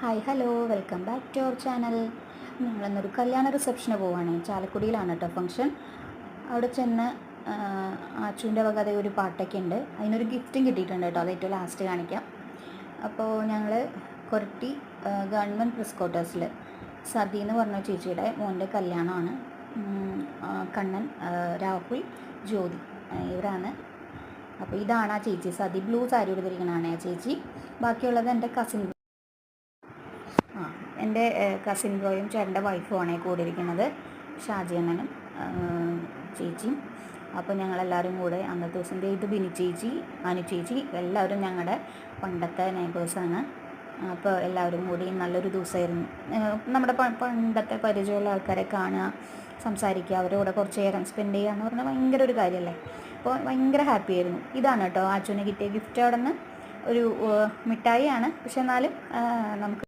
Hi hello welcome back to our channel. ഞങ്ങളിന്നൊരു കല്യാണ റിസപ്ഷന് പോവുകയാണ്. ചാലക്കുടിയിലാണ് കേട്ടോ ഫംഗ്ഷൻ. അവിടെ ചെന്ന് ആച്ചുവിൻ്റെ വക അതേ ഒരു പാട്ടൊക്കെ ഉണ്ട്. അതിനൊരു ഗിഫ്റ്റും കിട്ടിയിട്ടുണ്ട് കേട്ടോ. അത് ഏറ്റവും ലാസ്റ്റ് കാണിക്കാം. അപ്പോൾ ഞങ്ങൾ കൊരട്ടി ഗവൺമെൻറ് പ്രസ് ക്വാർട്ടേഴ്സിൽ സതി എന്ന് പറഞ്ഞ ചേച്ചിയുടെ മോൻ്റെ കല്യാണമാണ്. കണ്ണൻ, രാഹുൽ, ജ്യോതി ഇവരാണ്. അപ്പോൾ ഇതാണ് ആ ചേച്ചി, സതി ബ്ലൂ സാരി എടുത്തിരിക്കണതാണ് ആ ചേച്ചി. ബാക്കിയുള്ളത് എൻ്റെ കസിൻ ബ്രോയും ചേട്ടൻ്റെ വൈഫുമാണ് കൂടിയിരിക്കുന്നത്, ഷാജിയണ്ണനും ചേച്ചിയും. അപ്പോൾ ഞങ്ങളെല്ലാവരും കൂടെ അന്നത്തെ ദിവസം ഇത് ബിനി ചേച്ചി, അനു ചേച്ചി എല്ലാവരും ഞങ്ങളുടെ പണ്ടത്തെ നെയ്ബേഴ്സാണ്. അപ്പോൾ എല്ലാവരും കൂടി നല്ലൊരു ദിവസമായിരുന്നു. നമ്മുടെ പണ്ടത്തെ പരിചയമുള്ള ആൾക്കാരെ കാണുക, സംസാരിക്കുക, അവരുടെ കൂടെ കുറച്ച് നേരം സ്പെൻഡ് ചെയ്യുക എന്ന് പറഞ്ഞാൽ ഭയങ്കര ഒരു കാര്യമല്ലേ. അപ്പോൾ ഭയങ്കര ഹാപ്പി ആയിരുന്നു. ഇതാണ് കേട്ടോ ആച്ചുവിന് കിട്ടിയ ഗിഫ്റ്റ്. അവിടെ നിന്ന് ഒരു മിഠായിയാണ്, പക്ഷെ എന്നാലും നമുക്ക്